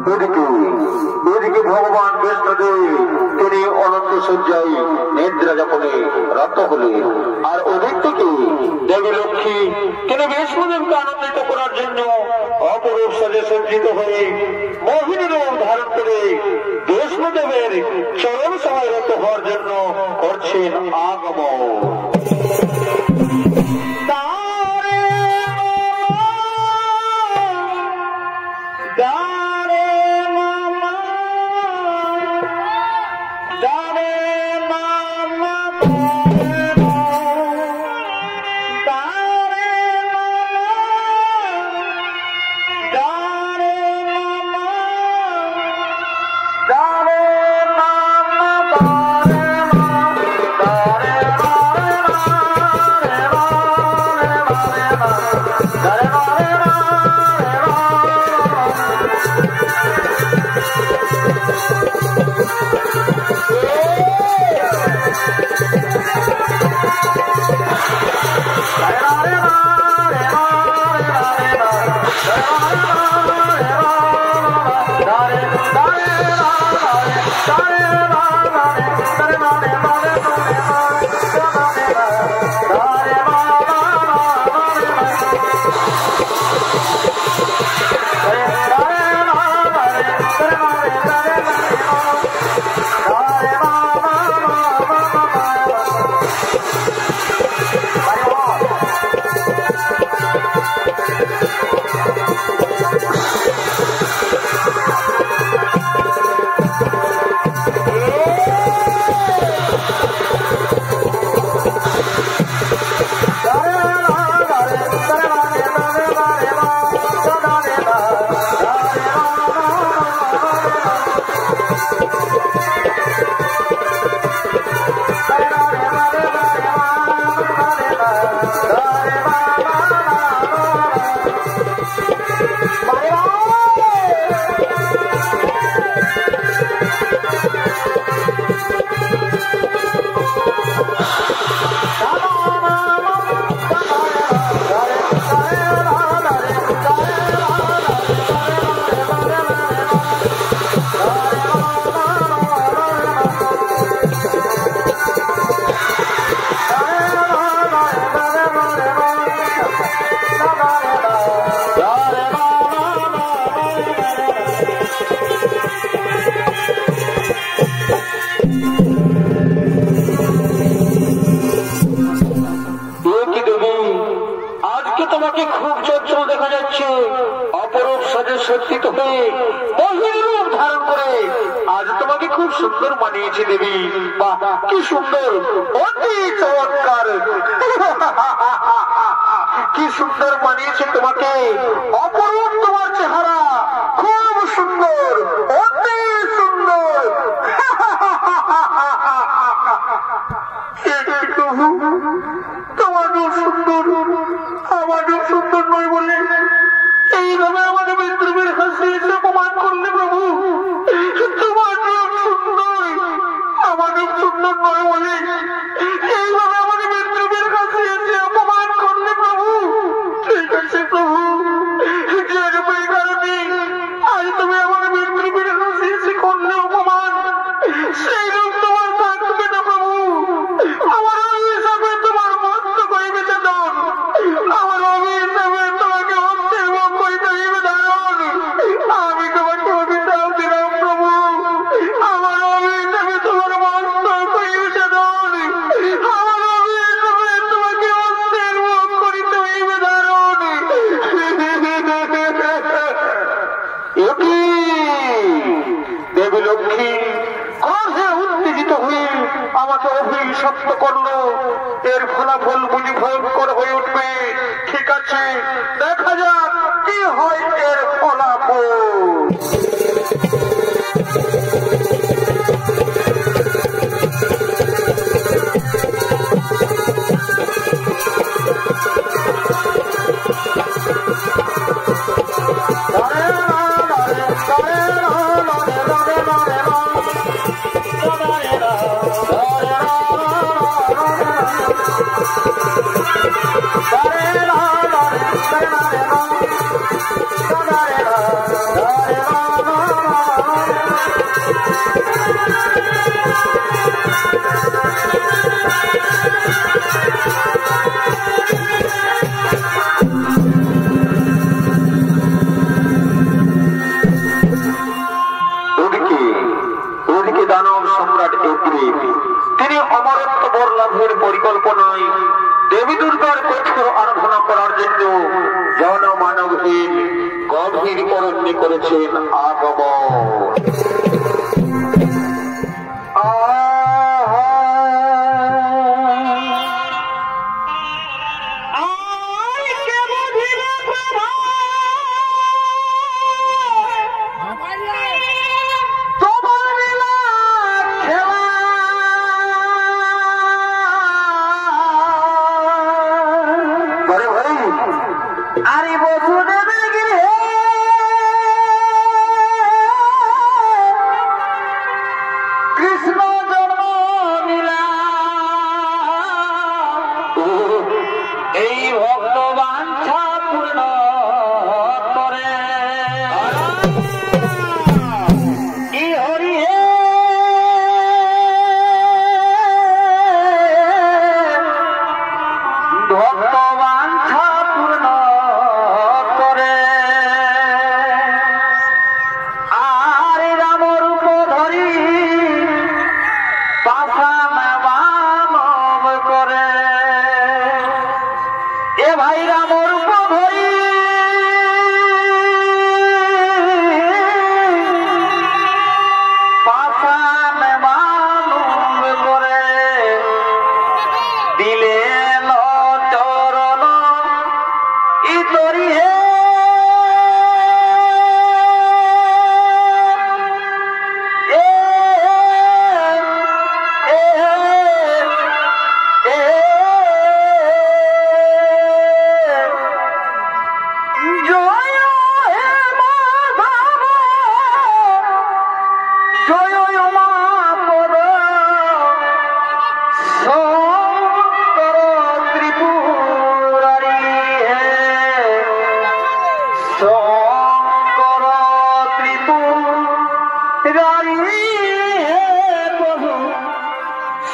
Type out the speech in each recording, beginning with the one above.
এদিকে এদিকে ভগবান বিষ্ণুদেব তিনি অনন্ত সজ্জায় নিদ্রা যাপনে রত হলেন, আর ওদিক থেকে দেবী লক্ষ্মী তিনি বিষ্ণুদেবকে আনন্দিত করার জন্য অপরূপ সাজে সজ্জিত হয়ে মোহিনী রূপ ধারণ করে বিষ্ণুদেবের চরণ সভায় রত হওয়ার জন্য করছেন আগমন। সুন্দর মানিয়েছে দেবী, বাহ কি সুন্দর, অতি চমৎকার, কি সুন্দর মানিয়েছে তোমাকে, অপরূপ তোমার চেহারা, খুব সুন্দর, অতি সুন্দর। তোমার রূপ সুন্দর, আমার রূপ সুন্দর নয় বলে এইভাবে আমাকে বিদ্রোহের হাসি এসে অপমান করলে প্রভু। তোমার রূপ সুন্দর, আমার রূপ সুন্দর নয় বলে এইভাবে আমাকে বিদ্রোহের হাসি এসে অপমান করলে প্রভু। ঠিক আছে প্রভু, যে রূপের কারণে আজ তুমি আমাকে বিদ্রোহের হাসি এসে করলে অপমান, সেই রূপ তোমার থাকবে না প্রভু। আমার হিসাবে তোমার মস্ত করে বেঁচে দাও, আমার হিসাবে তোমাকে অস্তের মুখ করিতে হইবে ধারণ। আমি তোমাকে অভিশাপ দিলাম প্রভু, আমার হিসাবে তোমার মস্ত করে বেঁচে দাও, আমার হিসাবে তোমাকে অস্তের মুখ করিতে হইবে ধারণ। দেবী লক্ষ্মী ক্রোধে উত্তেজিত হয়ে আমাকে অভিশপ্ত করলো, এর ফলাফল বুঝি ভয়ঙ্কর হয়ে উঠবে। ঠিক আছে, দেখা যাক কি হয় এর ফলাফল। তিনি অমরত্ব বর লাভের পরিকল্পনায় দেবী দুর্গার কঠোর আরাধনা করার জন্য জনমানবহীন গভীর অরণ্যে করেছেন আগমন। আরে বসুদেবের গৃহে কৃষ্ণ জন্ম নিলা, এই ভক্ত বাঞ্ছা পূর্ণ করে কি হরি হে ভক্ত বাঞ্ছা পূর্ণ করে। আর রাম রূপ ধরি পাশান বানব করে। এ ভাই রাম রূপ ধরি পাশান বানব করে দিলেন চরণ ইতরি হে জয় হে মাধব জয় উমাপদ শঙ্কর ত্রিপুরারি হে শঙ্কর ত্রিপুরারি হে প্রভু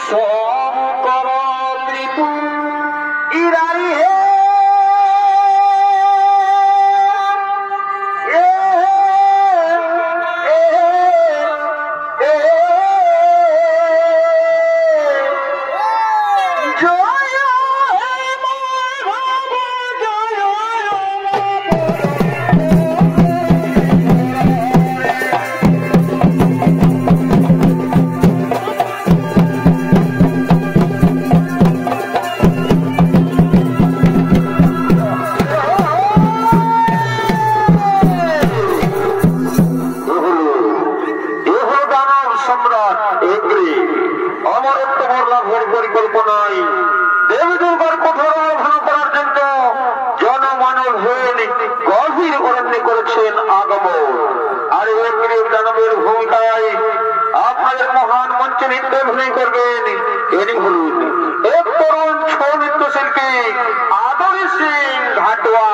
শঙ্কর ত্রিপুরারি হে জয় হে মাধব জয় সম্রাট এগ্রি অমরত্ব বর লাভের পরিকল্পনায় দেবী দুর্গার কঠোর আরাধনা করার জন্য জনমানবহীন গভীর অরণ্যে করেছেন আগমন। আর এগ্রি দানবের ভূমিকায় আপনাদের মহান মঞ্চে নৃত্য অভিনয় করবেন এনি হলুন এক তরুণ ছৌ নৃত্যশিল্পী আদরি সিং ঘাটুয়া।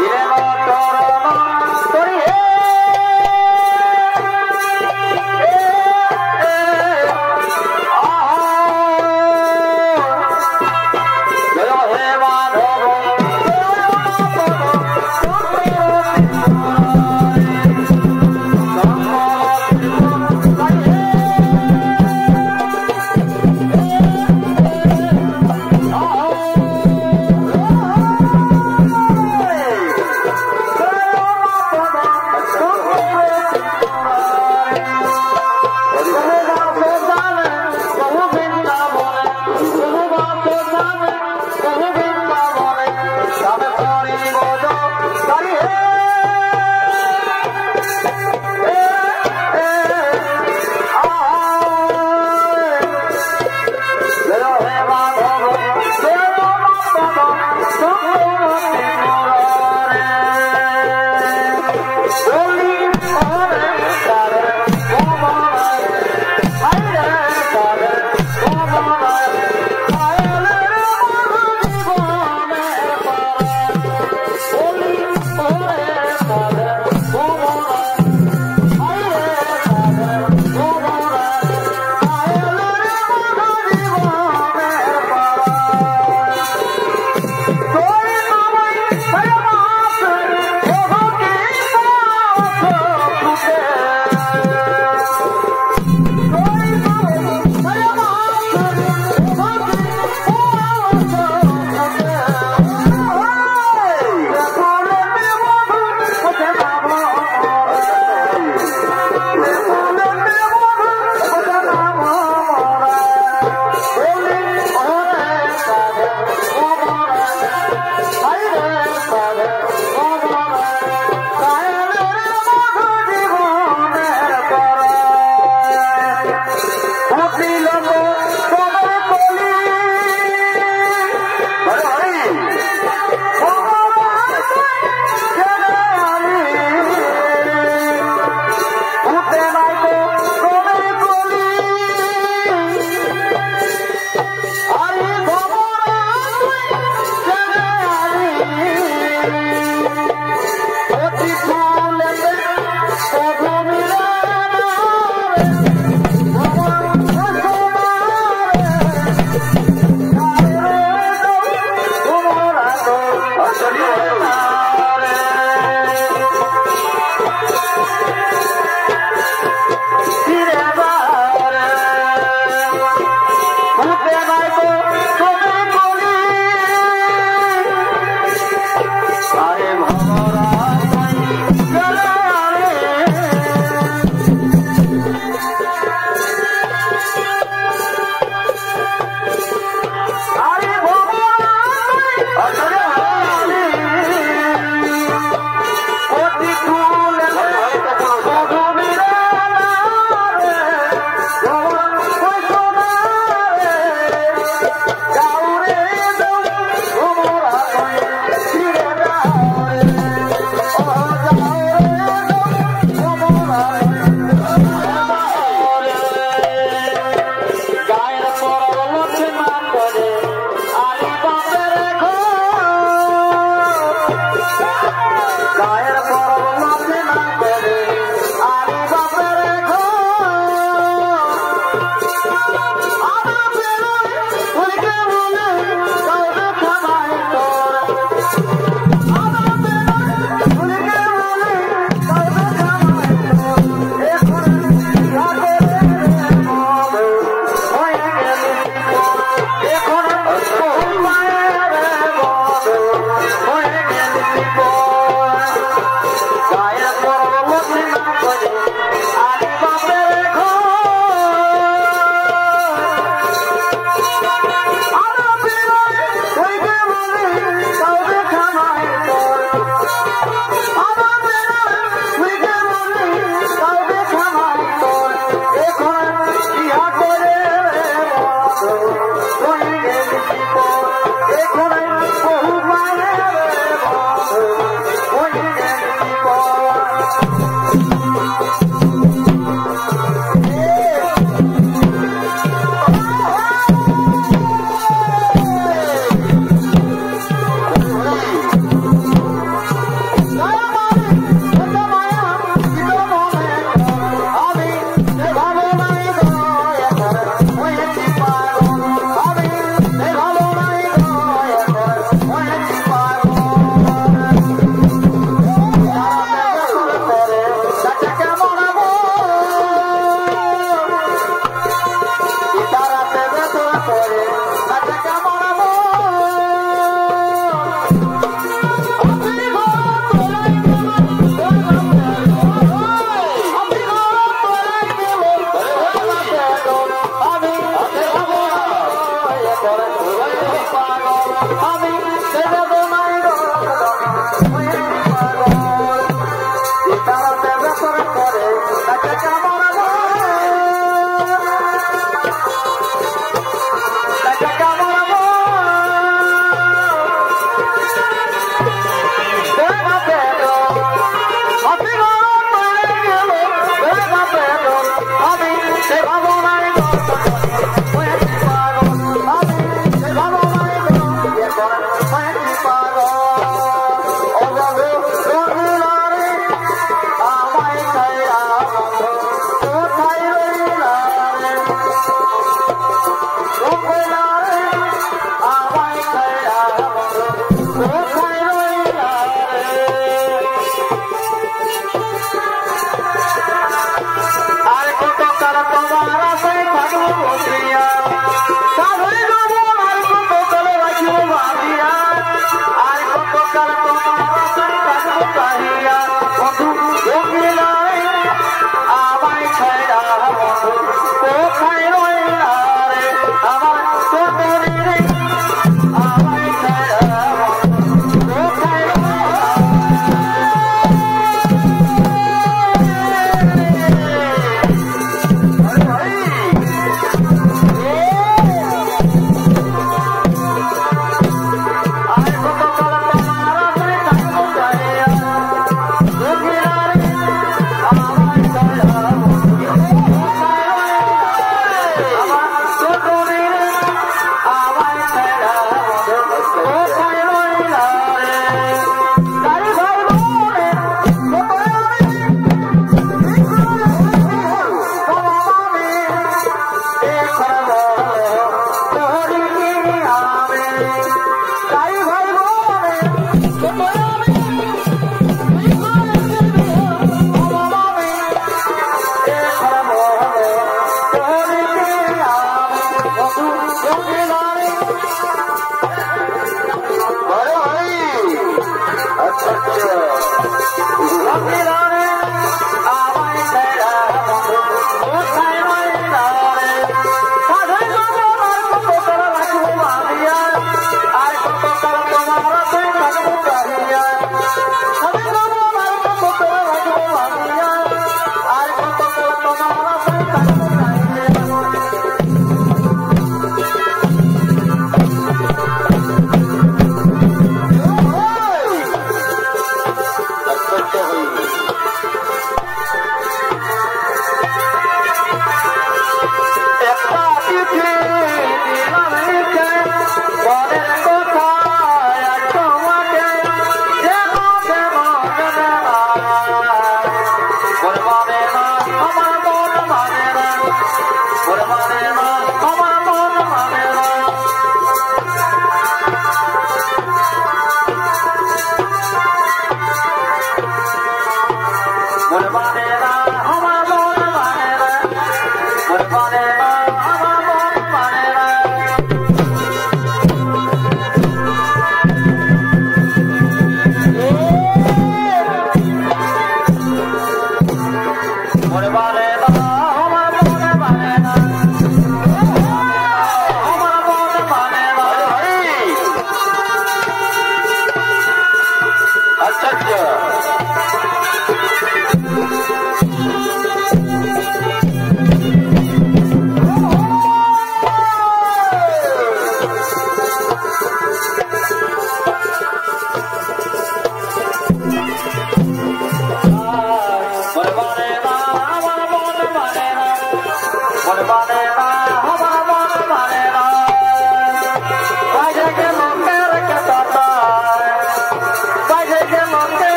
হে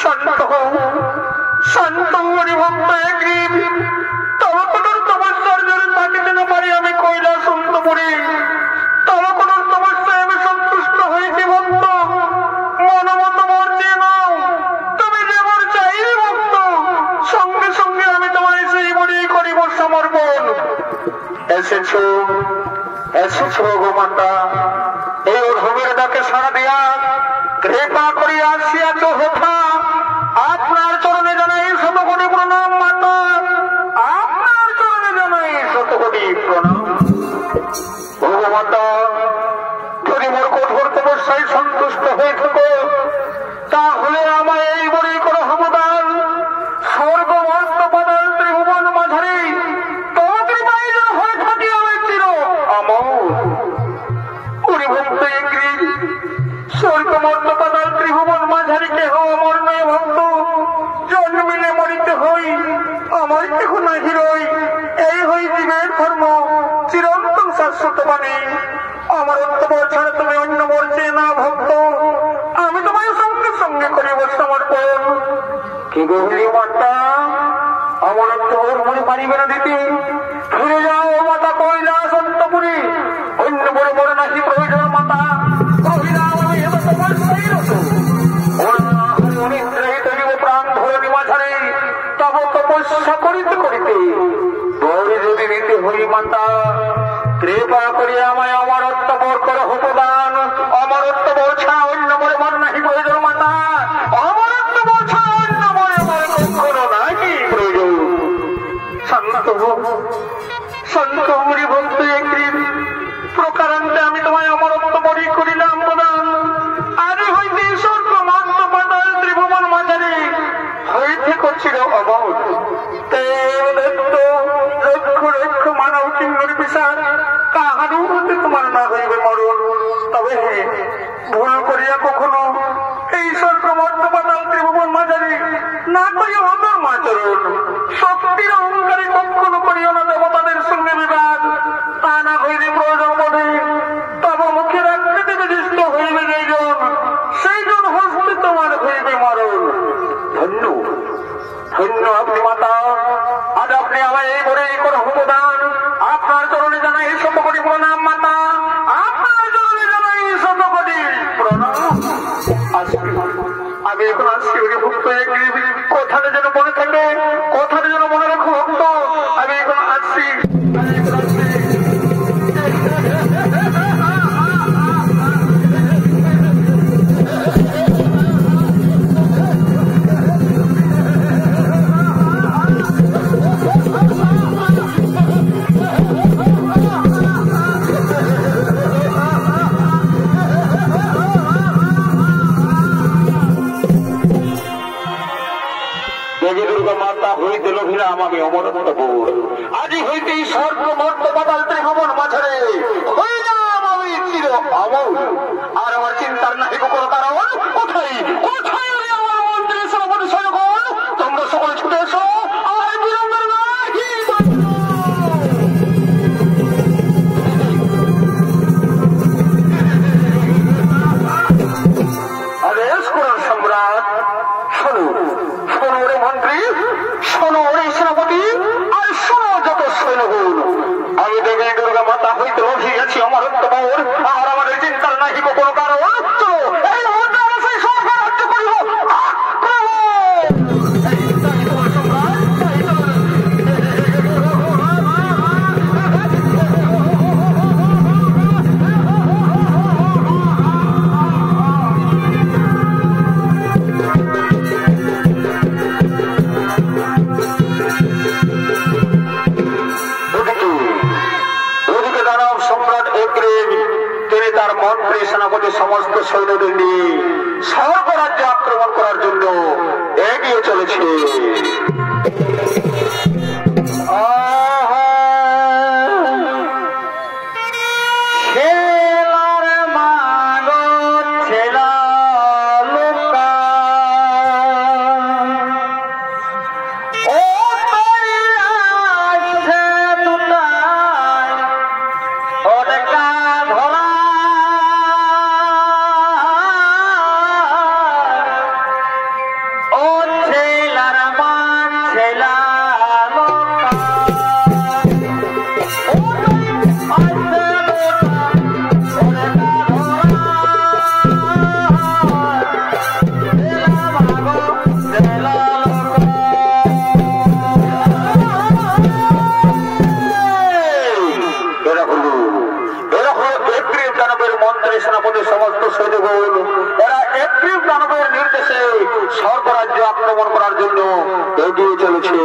শান্ত হও, শান্ত হরিভক্ত একদিন তবে কোন তপস্যার জন্য থাকিতে না পারি আমি কৈলাস অন্তপুরে, তবে কোন তপস্যায় আমি সন্তুষ্ট হয়েছি ভক্ত। মনোমত মর্জি নাও, তুমি যে মর চাইবে ভক্ত, সঙ্গে সঙ্গে আমি তোমায় সেই মরি করিব সমর্পণ। এসেছো এসেছো গো মাতা, এই অধমের ডাকে সাড়া দিয়া কৃপা করিয়া আসিয়াছ হেথা, আপনার চরণে জানাই শতকোটি প্রণাম মাতা, আপনার চরণে জানাই শতকোটি প্রণাম। ও মাতা, যদি মোর কঠোর তপস্যায় সন্তুষ্ট হয়ে থাকো, তাহলে আমায় এই বড়ি করো হবদান। স্বর্গ মস্ত পাতাল ত্রিভুবন মাঝারি তোমার কৃপায় যেন হয়ে থাকি আমি চির অমর। হরিভক্ত ইংরেজ স্বর্গ মস্ত পাতাল ত্রিভুবন মাঝারি কেহ অমর নয় ভক্ত, জন্মিলে মরিতে হই, আমার কেহ নাহি রই, এই হই জীবের ধর্ম, চিরন্তন শাশ্বত বাণী। আমার অন্তবর ছাড়া তুমি অন্য বলছে না ভক্ত, আমি তোমায় সঙ্গে সঙ্গে করিব সমর্পণ। কি গভীর মাতা, আমার অন্তবর মনে পারিবে না দিতে, ফিরে যাও মাতা কৈলাস অন্তপুরে, অন্য বড় বড় নাকি প্রয়োজন মাতা। প্রাণ ধরে মাঝারে তব তপস্যা করিতে করিতে বড় যদি নিতে হই মাতা, কৃপা করি আমায় অমরত্ব বর কর হতদান। অমরত্ব বর ছাড়া অন্য মরে মন নাহি প্রয়োজন মাতা, অমরত্ব বর ছাড়া অন্য মরে মরে কখনো নাহি প্রয়োজন। শান্ত শান্ত হরি ভক্ত একদিন প্রকারান্তে আমি তোমায় অমরত্ব বরি করিলাম প্রদান। আরে হইতে স্বর্গ মস্ত পাতাল ত্রিভুবন মাঝারে হইতে করছিল অমর। লক্ষ লক্ষ মানব কিঙ্গর পিসার কাহারও হতে তোমার না হইবে মরণ। তবে ভুল করিয়া কখনো এই স্বর্গ মস্ত পাতাল ত্রিভুবন মাঝারে না করিও অধর্ম আচরণ। শক্তির অহংকারে কখনো করিও না দেবতাদের সঙ্গে বিবাদ, তা না হইলে প্রয়োজন বোধে তব মুখের আকৃতি বিশিষ্ট হইবে যেজন, সেই জন হস্তে তোমার হইবে মরণ। ধন্য ধন্য আপনি মাতা, আজ আপনি আমায় এই করে এই করে হতদান। আপনার চরণে জানাই শতকোটি প্রণাম মাতা, আপনার চরণে জানাই শতকোটি প্রণাম। আমি এখন আসছি ভক্ত, কথাটা যেন মনে থাকে, কথাটা যেন মনে রাখো ভক্ত। আমি এখন আসছি। হইতে লোভিলাম আমি অমরত্ব বোর, আজি হইতে স্বর্গ মর্ত পাতাল ত্রিভুবন মাঝারে হইলাম আমি চির অমর। আর আমার চিন্তার নাহি কোনো কারণ, কোথায় কোথায় আমার মন্ত্রী সভাপতি সৈন্যগণ, তোমরা সকলে ছুটে এসো, আর বিলম্বের নাহি। আদেশ করুন সম্রাট। শোনো শোনো রে মন্ত্রী, শোনো রে সেনাপতি, আর শোনো যত সৈন্যগণ, আমি দেবী দুর্গা মাতা হইতে রোধে গেছি অমরত্ব বোর, আর আমাদের চিন্তার নাহি কোনো কারণ। চলো এই মুহূর্তে আমরা সেই সরকার রাজ্য করিব। তার মন্ত্রী সেনাপতি সমস্ত সৈন্যদের নিয়ে স্বর্গরাজ্যে আক্রমণ করার জন্য এগিয়ে চলেছে। এগিয়ে চলেছে।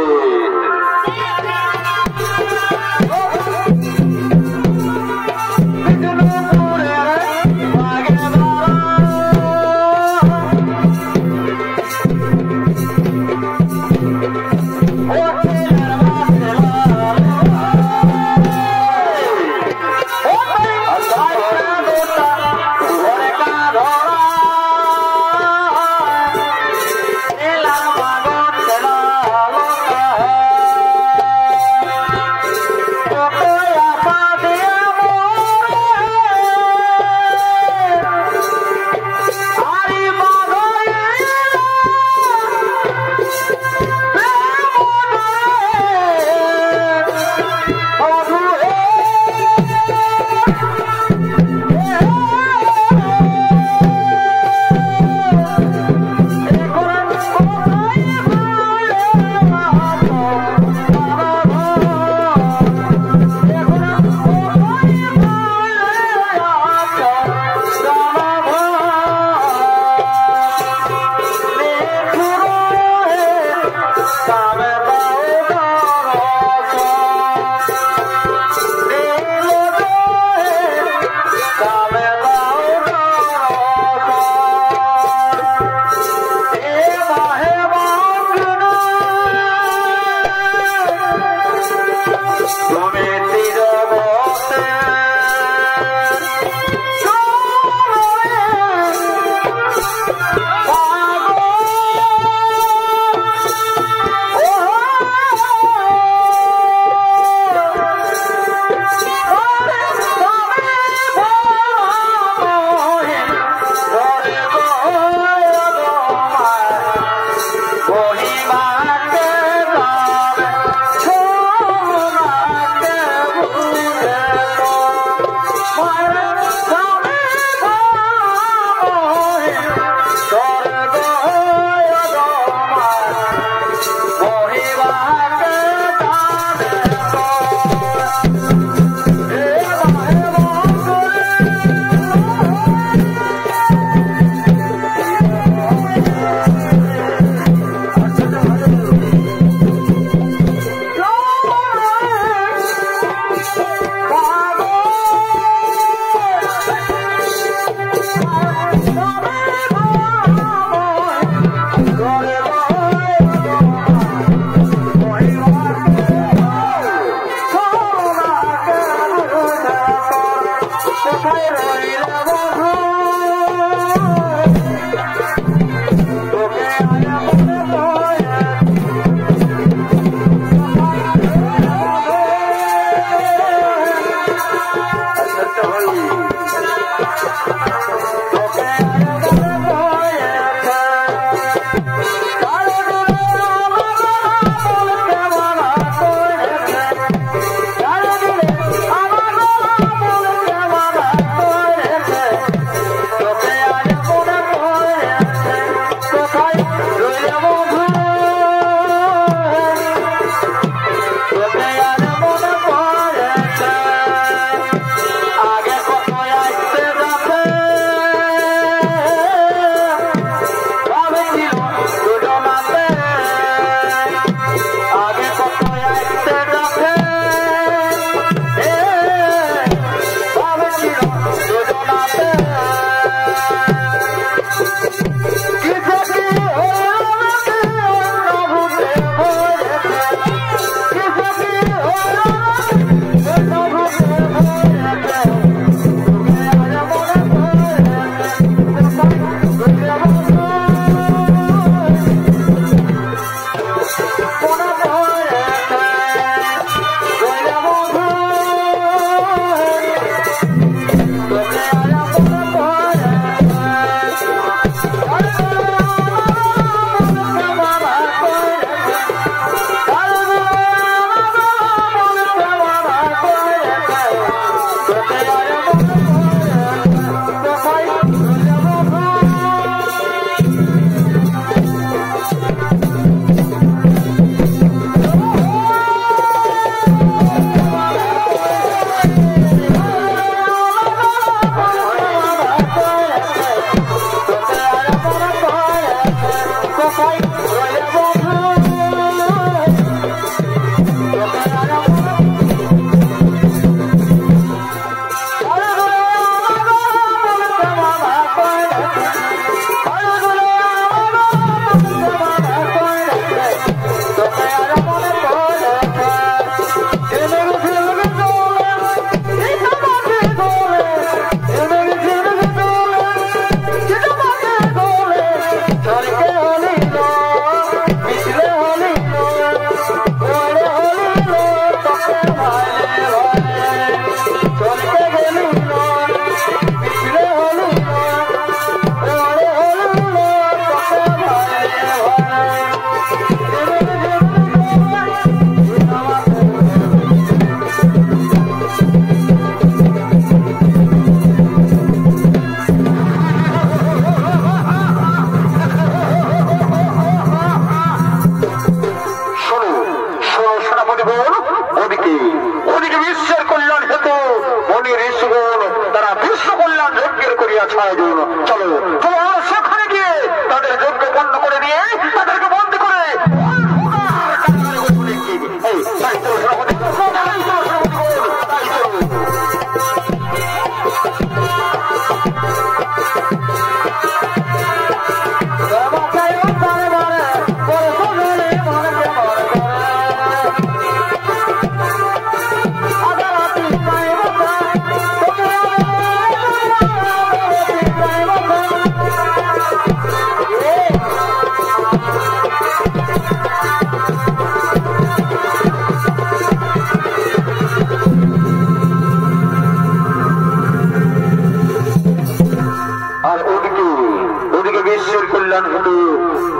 মনি ঋষিগণ তারা বিশ্ব কল্যাণ যজ্ঞের করিয়াছে আয়োজন। চলো তোমার সেখানে গিয়ে তাদের যজ্ঞ বন্ধ করে দিয়ে তাদেরকে বন্দি করে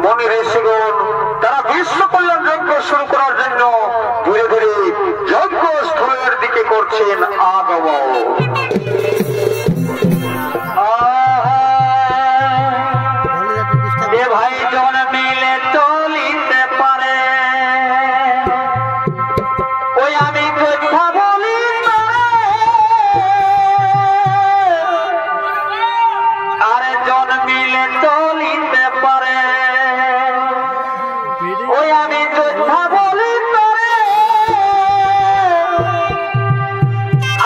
মনি ঋষিগণ তারা বিশ্ব কল্যাণ যজ্ঞ শুরু করার জন্য ধীরে ধীরে যজ্ঞ স্থলের দিকে করছেন আগমন। ভাই জন মিলে চলিতে পারে ওই আমি কথা বলি আরে জন মিলে চলিতে পারে ওই আমি কথা বলি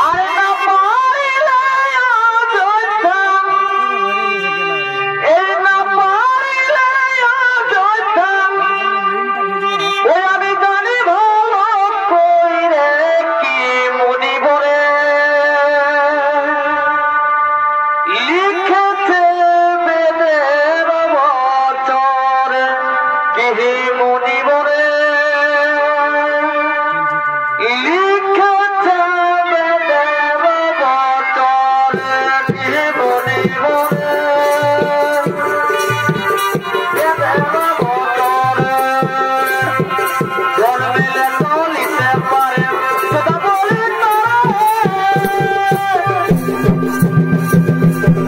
আরে না পারিলে এই না পারিলে ওই আমি জানি ভালো কইরে কি মনি বরে লিখেছে বেদের বচর কি মনি বরে লিখেছে বেদের বচর কি মনি বরে বেদের বচর জন্মিলে চলিতে পারে সদা বলি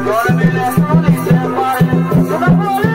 জন্মিলে চলিতে পারে সদা বলি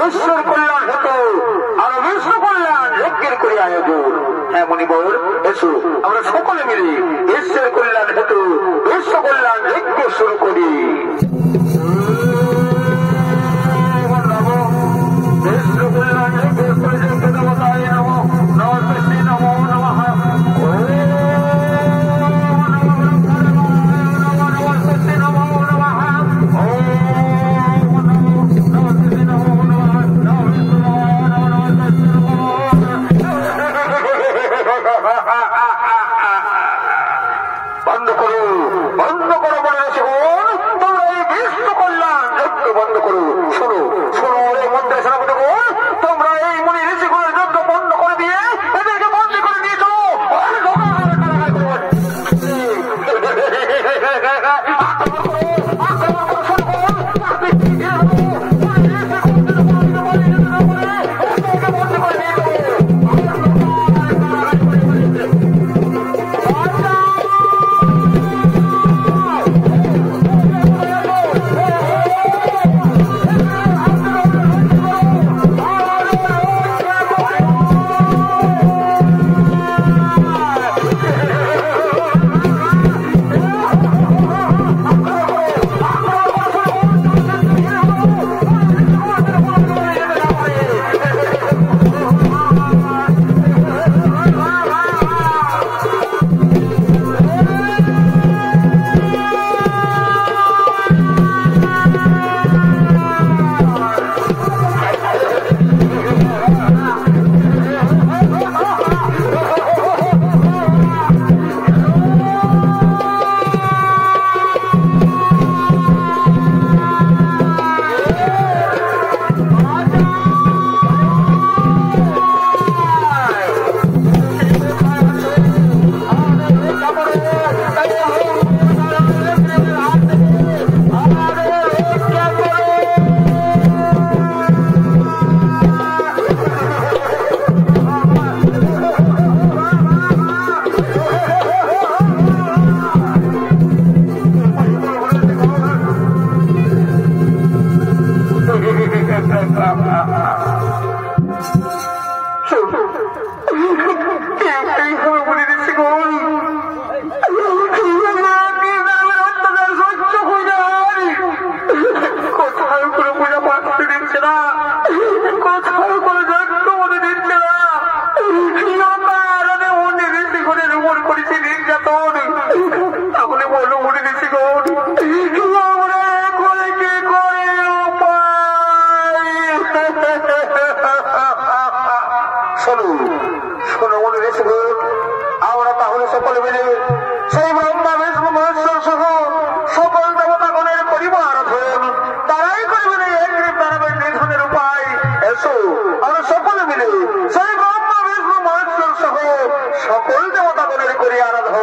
ঈশ্বর কল্যাণ হেতু আর বিশ্ব কল্যাণ যজ্ঞের করে আয়োজন। হ্যাঁ মণিবর এসো আমরা সকলে মিলে ঈশ্বর কল্যাণ হেতু বিশ্ব কল্যাণ যজ্ঞ শুরু করি। বিশ্ব কল্যাণ যজ্ঞের প্রয়োজন দেবতায় নমঃ নমস্তে নমো নমঃ বন্ধ করো মনে আছে তোমরা এই বিশ্ব কল্যাণ যজ্ঞ বন্ধ করো। শোনো শোনো এই মন্ত্রের সেনাপতি তোমরা এই আমরা তাহলে সকলে মিলে সেই ব্রহ্মা বিষ্ণু মহেশ্বর সহ সকল দেবতাগণের পরিবার ধরুন তারাই করবেন এক দানবের নিধনের উপায়। এসো আমরা সকলে মিলে সেই ব্রহ্মা বিষ্ণু মহেশ্বর সহ সকল দেবতাগণের করি আরাধন।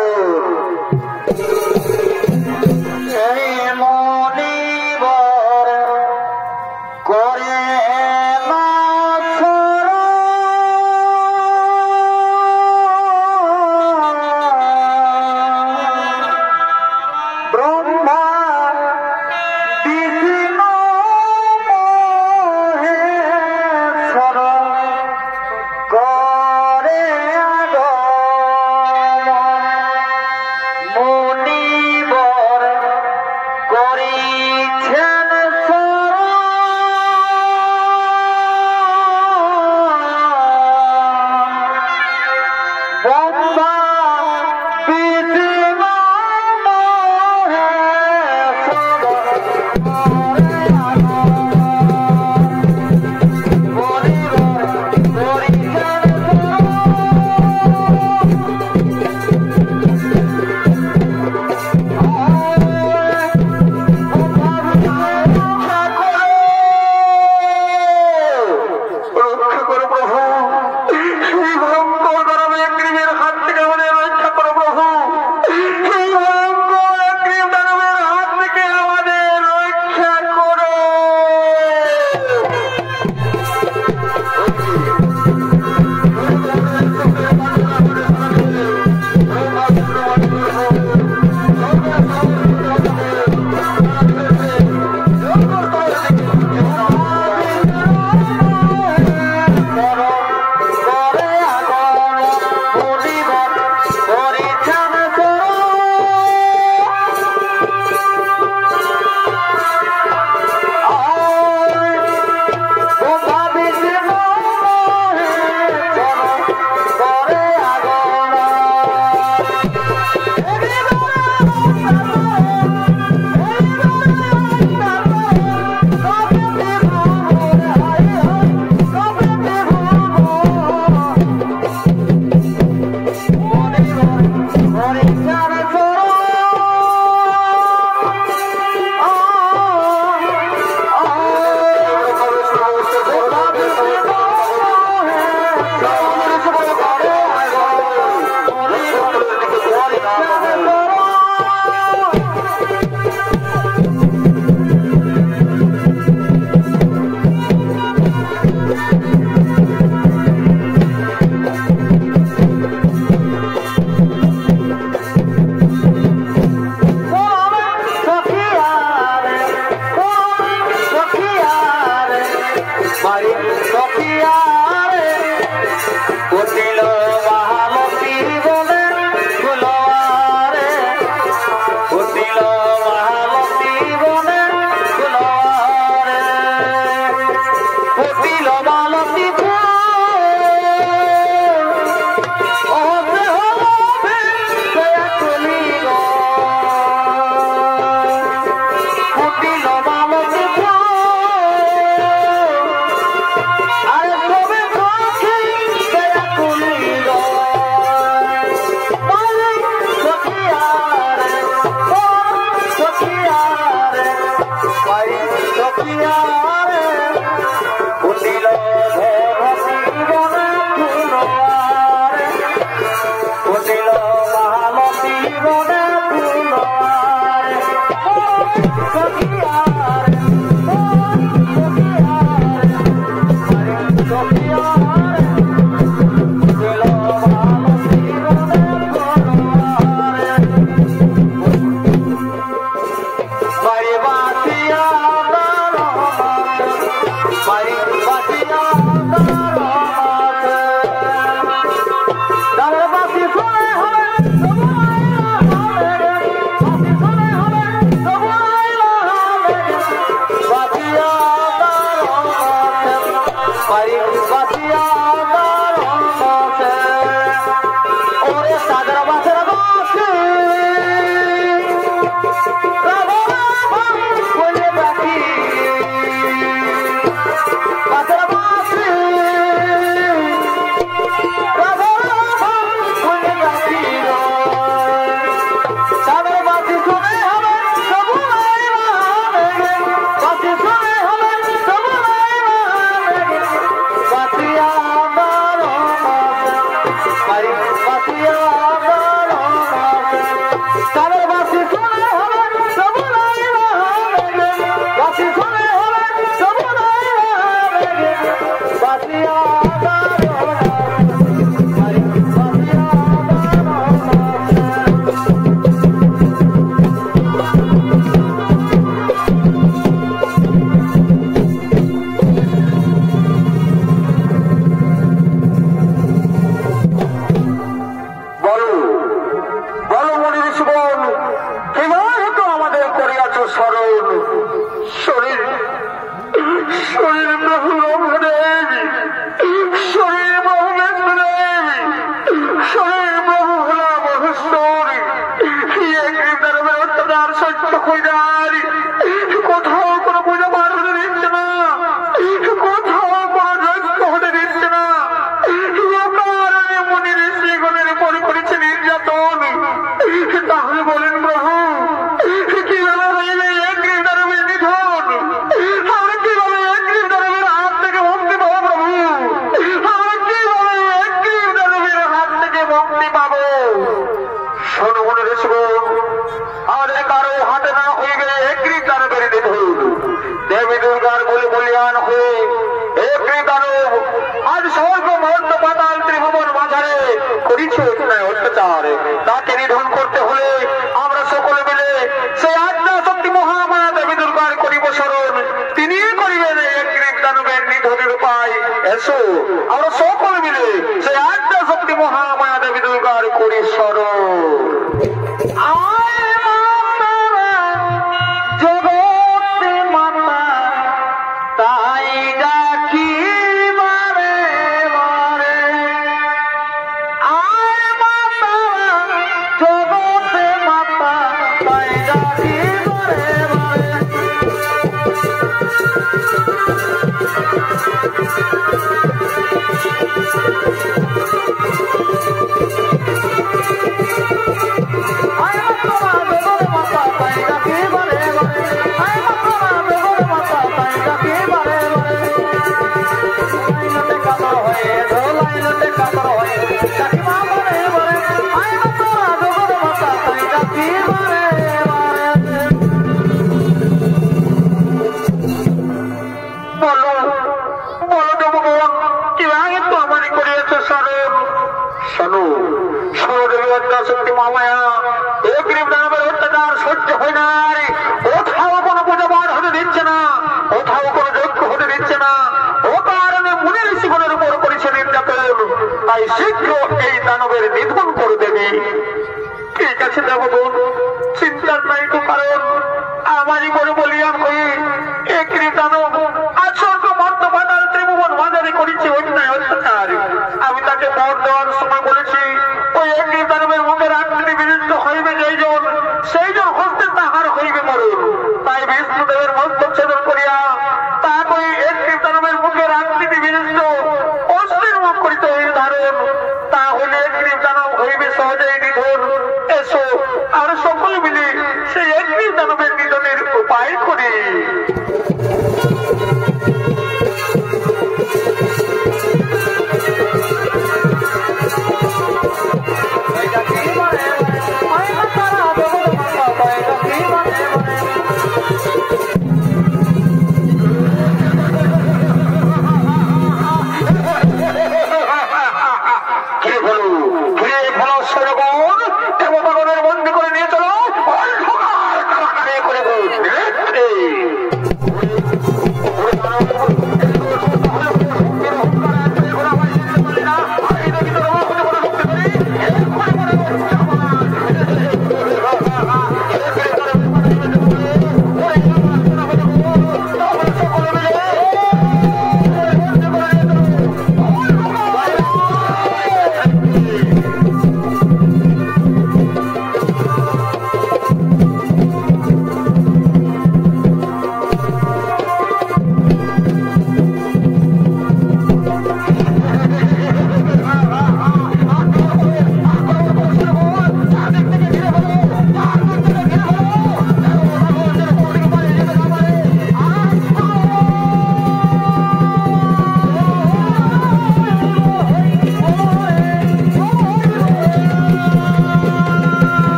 সকলে মিলে সেই একটি দানবের নিধনের উপায় করে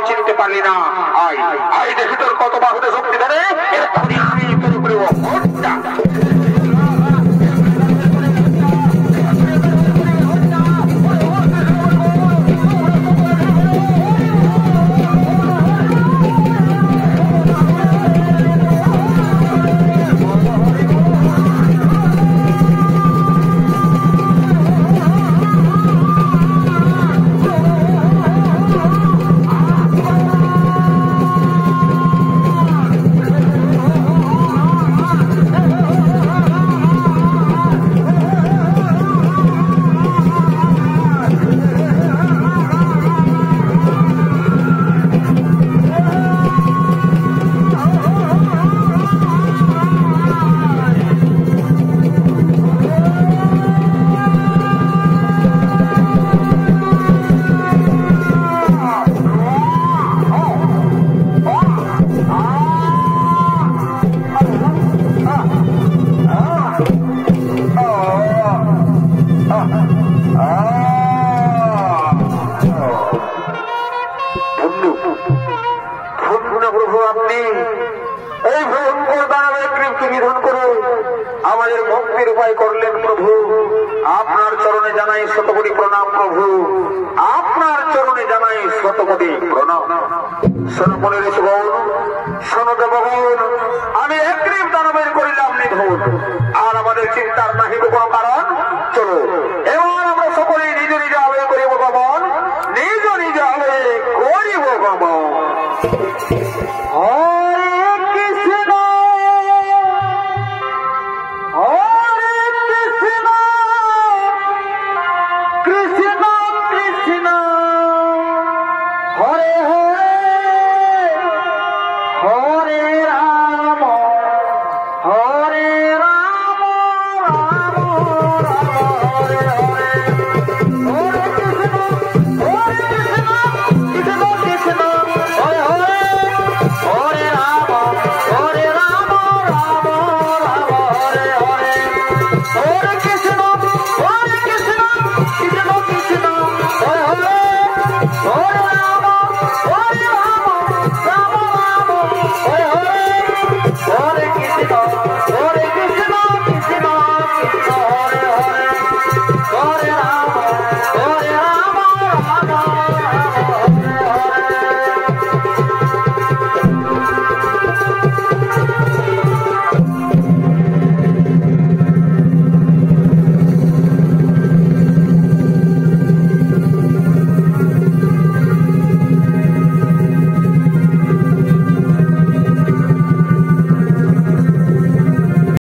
চিনতে পারলি না, আয় আয় দেখি তোর কত বাহুতে শক্তি ধরে। উপায় করলেন প্রভু। আপনার চরণে জানাই শতকোটি প্রণাম প্রভু, আপনার চরণে জানাই শতকোটি প্রণাম। শোনো মনের সুগণ, শোনো দেবগণ,